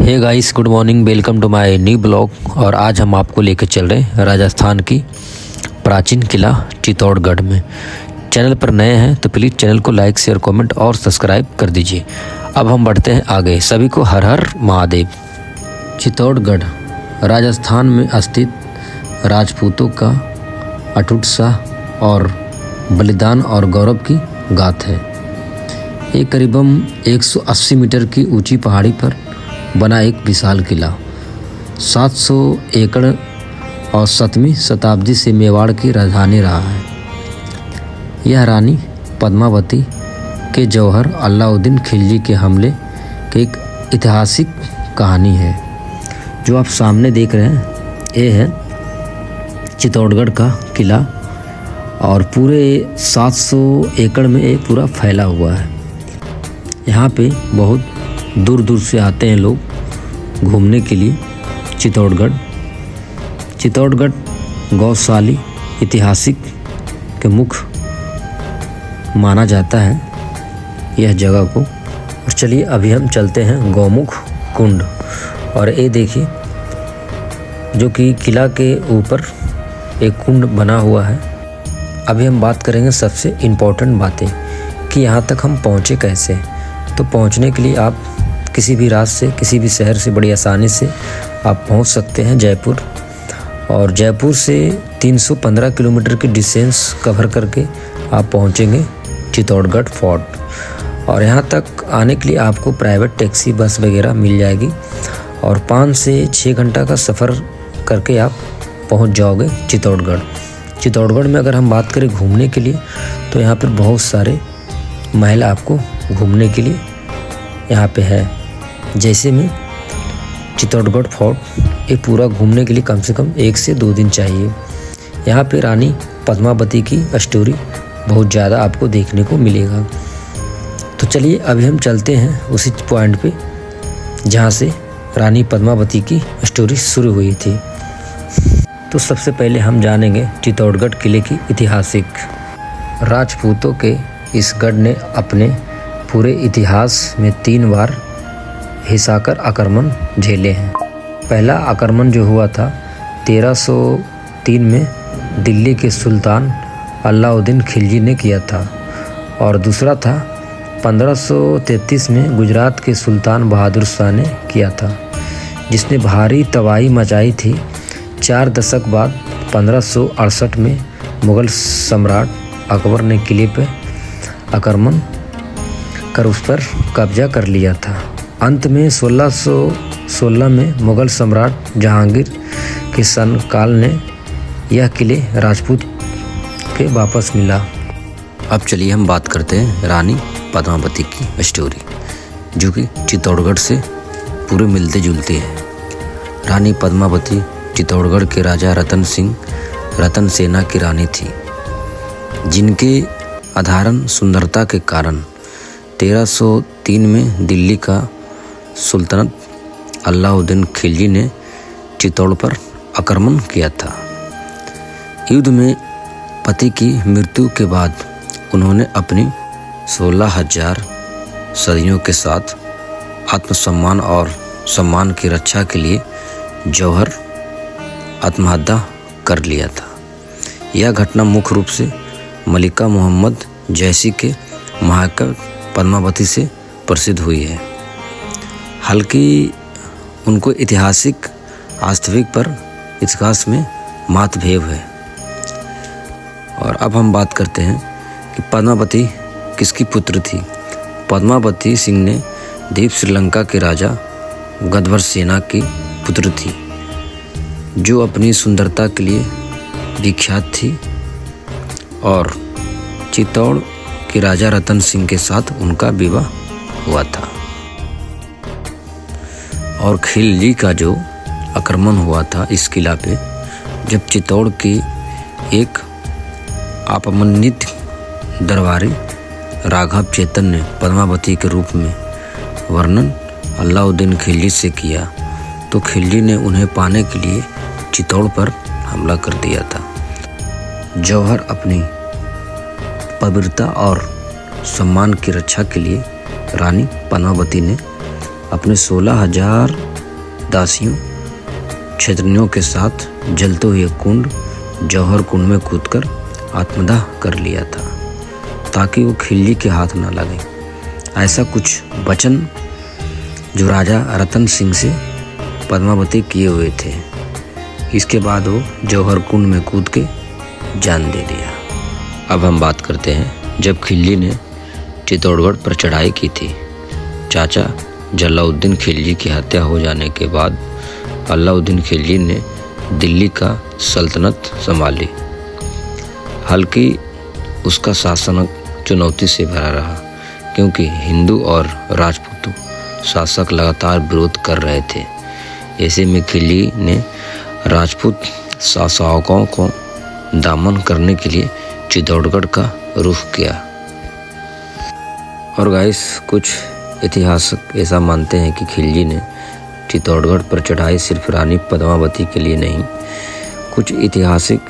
Hey guys, good morning, welcome to my new blog. और आज हम आपको लेकर चल रहे हैं राजस्थान की प्राचीन किला चित्तौड़गढ़ में। चैनल पर नए हैं तो प्लीज़ चैनल को लाइक, शेयर, कमेंट और सब्सक्राइब कर दीजिए। अब हम बढ़ते हैं आगे। सभी को हर हर महादेव। चित्तौड़गढ़ राजस्थान में स्थित राजपूतों का अटूट साह और बलिदान और गौरव की गाथा है। ये करीबन 180 मीटर की ऊंची पहाड़ी पर बना एक विशाल किला 700 एकड़ और 7वीं शताब्दी से मेवाड़ की राजधानी रहा है। यह रानी पद्मावती के जौहर अलाउद्दीन खिलजी के हमले की एक ऐतिहासिक कहानी है। जो आप सामने देख रहे हैं ये है चित्तौड़गढ़ का किला और पूरे 700 एकड़ में ये पूरा फैला हुआ है। यहाँ पे बहुत दूर दूर से आते हैं लोग घूमने के लिए। चित्तौड़गढ़ गौशाली ऐतिहासिक के मुख्य माना जाता है यह जगह को। और चलिए अभी हम चलते हैं गौमुख कुंड। और ये देखिए जो कि किला के ऊपर एक कुंड बना हुआ है। अभी हम बात करेंगे सबसे इम्पोर्टेंट बातें कि यहाँ तक हम पहुँचे कैसे। तो पहुँचने के लिए आप किसी भी रास्ते से, किसी भी शहर से बड़ी आसानी से आप पहुंच सकते हैं जयपुर। और जयपुर से 315 किलोमीटर की डिस्टेंस कवर करके आप पहुंचेंगे चित्तौड़गढ़ फोर्ट। और यहां तक आने के लिए आपको प्राइवेट टैक्सी, बस वगैरह मिल जाएगी। और 5 से 6 घंटा का सफ़र करके आप पहुंच जाओगे चित्तौड़गढ़। चित्तौड़गढ़ में अगर हम बात करें घूमने के लिए तो यहाँ पर बहुत सारे महल आपको घूमने के लिए यहाँ पे है। जैसे में चित्तौड़गढ़ फोर्ट, ये पूरा घूमने के लिए कम से कम 1 से 2 दिन चाहिए। यहाँ पे रानी पद्मावती की स्टोरी बहुत ज़्यादा आपको देखने को मिलेगा। तो चलिए अभी हम चलते हैं उसी पॉइंट पे जहाँ से रानी पद्मावती की स्टोरी शुरू हुई थी। तो सबसे पहले हम जानेंगे चित्तौड़गढ़ किले की ऐतिहासिक। राजपूतों के इस गढ़ ने अपने पूरे इतिहास में 3 बार हिंसाकर आक्रमण झेले हैं। पहला आक्रमण जो हुआ था 1303 में दिल्ली के सुल्तान अलाउद्दीन खिलजी ने किया था। और दूसरा था 1533 में गुजरात के सुल्तान बहादुर शाह ने किया था, जिसने भारी तबाही मचाई थी। 4 दशक बाद 1568 में मुग़ल सम्राट अकबर ने किले पर आक्रमण कर उस पर कब्जा कर लिया था। अंत में 1616 में मुग़ल सम्राट जहांगीर के शासनकाल ने यह किले राजपूत के वापस मिला। अब चलिए हम बात करते हैं रानी पद्मावती की स्टोरी, जो कि चित्तौड़गढ़ से पूरे मिलते जुलते हैं। रानी पद्मावती चित्तौड़गढ़ के राजा रतन सेना की रानी थी, जिनके असाधारण सुंदरता के कारण 1303 में दिल्ली का सुल्तान अलाउद्दीन खिलजी ने चित्तौड़ पर आक्रमण किया था। युद्ध में पति की मृत्यु के बाद उन्होंने अपनी 16,000 सदियों के साथ आत्मसम्मान और सम्मान की रक्षा के लिए जौहर आत्महत्या कर लिया था। यह घटना मुख्य रूप से मलिका मोहम्मद जैसी के महाकाव्य पद्मावती से प्रसिद्ध हुई है। हालांकि उनको ऐतिहासिक वास्तविक पर इतिहास में मतभेद है। और अब हम बात करते हैं कि पद्मावती किसकी पुत्र थी। पद्मावती सिंह ने द्वीप श्रीलंका के राजा गदवर सेना की पुत्र थी, जो अपनी सुंदरता के लिए विख्यात थी। और चित्तौड़ के राजा रतन सिंह के साथ उनका विवाह हुआ था। और खिलजी का जो आक्रमण हुआ था इस किला पे, जब चित्तौड़ की एक अपमानित दरबारी राघव चेतन ने पद्मावती के रूप में वर्णन अलाउद्दीन खिलजी से किया, तो खिलजी ने उन्हें पाने के लिए चित्तौड़ पर हमला कर दिया था। जौहर अपनी पवित्रता और सम्मान की रक्षा के लिए रानी पद्मावती ने अपने 16,000 दासियों क्षेत्रियों के साथ जलते हुए कुंड जौहर कुंड में कूदकर आत्मदाह कर लिया था ताकि वो खिल्जी के हाथ न लगे। ऐसा कुछ वचन जो राजा रतन सिंह से पद्मावती किए हुए थे। इसके बाद वो जौहर कुंड में कूद के जान दे दिया। अब हम बात करते हैं जब खिल्जी ने चित्तौड़गढ़ पर चढ़ाई की थी। चाचा जलाउद्दीन खिलजी की हत्या हो जाने के बाद अलाउद्दीन खिलजी ने दिल्ली का सल्तनत संभाली। हालांकि उसका शासन चुनौती से भरा रहा क्योंकि हिंदू और राजपूत शासक लगातार विरोध कर रहे थे। ऐसे में खिलजी ने राजपूत शासकों को दमन करने के लिए चित्तौड़गढ़ का रुख किया। और गाइस, कुछ इतिहासक ऐसा मानते हैं कि खिलजी ने चित्तौड़गढ़ पर चढ़ाई सिर्फ रानी पद्मावती के लिए नहीं, कुछ ऐतिहासिक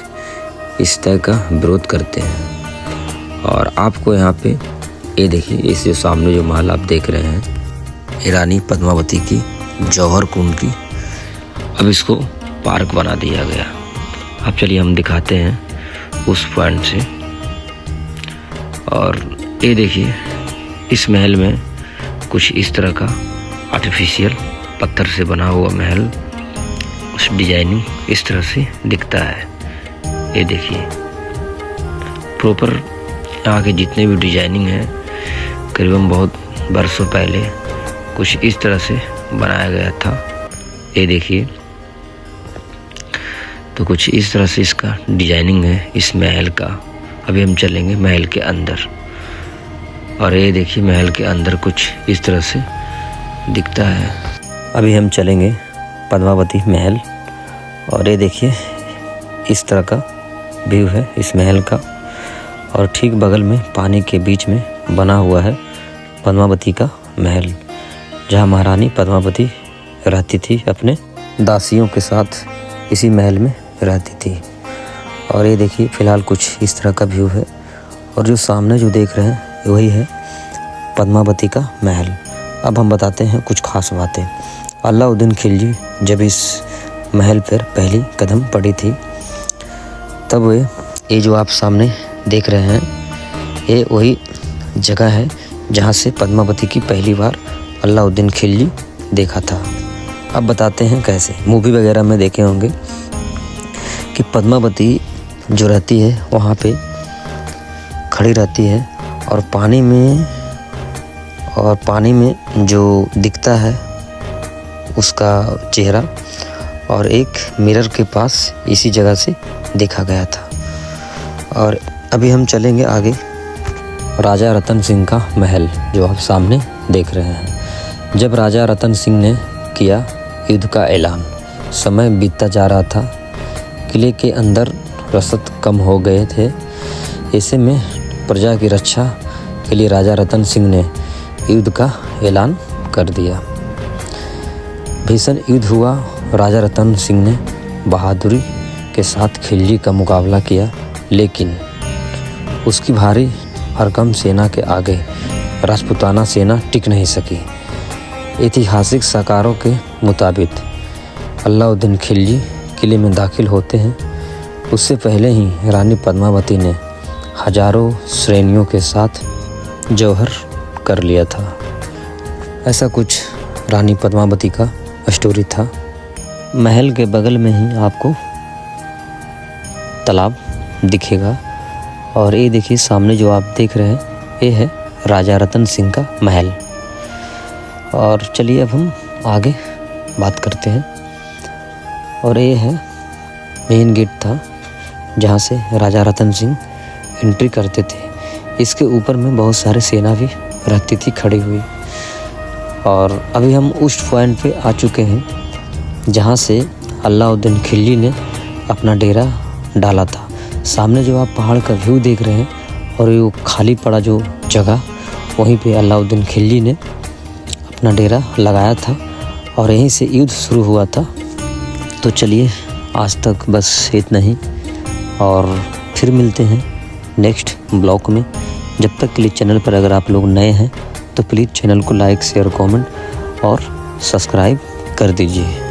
इस तरह का विरोध करते हैं। और आपको यहाँ पे ये देखिए, इस जो सामने जो महल आप देख रहे हैं, ये रानी पद्मावती की जौहर कुंड की अब इसको पार्क बना दिया गया। अब चलिए हम दिखाते हैं उस पॉइंट से। और ये देखिए, इस महल में कुछ इस तरह का आर्टिफिशियल पत्थर से बना हुआ महल, उस डिजाइनिंग इस तरह से दिखता है। ये देखिए, प्रॉपर यहाँ के जितने भी डिजाइनिंग है करीबन बहुत बरसों पहले कुछ इस तरह से बनाया गया था। ये देखिए, तो कुछ इस तरह से इसका डिजाइनिंग है इस महल का। अभी हम चलेंगे महल के अंदर और ये देखिए महल के अंदर कुछ इस तरह से दिखता है। अभी हम चलेंगे पद्मावती महल और ये देखिए इस तरह का व्यू है इस महल का। और ठीक बगल में पानी के बीच में बना हुआ है पद्मावती का महल, जहाँ महारानी पद्मावती रहती थी, अपने दासियों के साथ इसी महल में रहती थी। और ये देखिए फ़िलहाल कुछ इस तरह का व्यू है। और जो सामने जो देख रहे हैं वही है पद्मावती का महल। अब हम बताते हैं कुछ खास बातें। अलाउद्दीन खिलजी जब इस महल पर पहली कदम पड़ी थी, तब ये जो आप सामने देख रहे हैं, ये वही जगह है जहाँ से पद्मावती की पहली बार अलाउद्दीन खिलजी देखा था। अब बताते हैं कैसे। मूवी वगैरह में देखे होंगे कि पद्मावती जो रहती है वहाँ पे खड़ी रहती है और पानी में जो दिखता है उसका चेहरा, और एक मिरर के पास इसी जगह से देखा गया था। और अभी हम चलेंगे आगे। राजा रतन सिंह का महल जो आप सामने देख रहे हैं। जब राजा रतन सिंह ने किया युद्ध का ऐलान, समय बीतता जा रहा था, किले के अंदर रसद कम हो गए थे। ऐसे में प्रजा की रक्षा के लिए राजा रतन सिंह ने युद्ध का ऐलान कर दिया। भीषण युद्ध हुआ। राजा रतन सिंह ने बहादुरी के साथ खिलजी का मुकाबला किया, लेकिन उसकी भारी भरकम सेना के आगे राजपूताना सेना टिक नहीं सकी। ऐतिहासिक साकारों के मुताबिक अलाउद्दीन खिलजी किले में दाखिल होते हैं, उससे पहले ही रानी पद्मावती ने हजारों सैनिकों के साथ जौहर कर लिया था। ऐसा कुछ रानी पद्मावती का स्टोरी था। महल के बगल में ही आपको तालाब दिखेगा। और ये देखिए सामने जो आप देख रहे हैं, ये है राजा रतन सिंह का महल। और चलिए अब हम आगे बात करते हैं। और ये है मेन गेट था जहाँ से राजा रतन सिंह एंट्री करते थे। इसके ऊपर में बहुत सारे सेना भी रहती थी खड़ी हुई। और अभी हम उस पॉइंट पे आ चुके हैं जहाँ से अलाउद्दीन खिलजी ने अपना डेरा डाला था। सामने जो आप पहाड़ का व्यू देख रहे हैं और ये खाली पड़ा जो जगह, वहीं पे अलाउद्दीन खिलजी ने अपना डेरा लगाया था और यहीं से युद्ध शुरू हुआ था। तो चलिए आज तक बस इतना ही, और फिर मिलते हैं नेक्स्ट ब्लॉग में। जब तक के लिए चैनल पर अगर आप लोग नए हैं तो प्लीज़ चैनल को लाइक, शेयर, कमेंट और सब्सक्राइब कर दीजिए।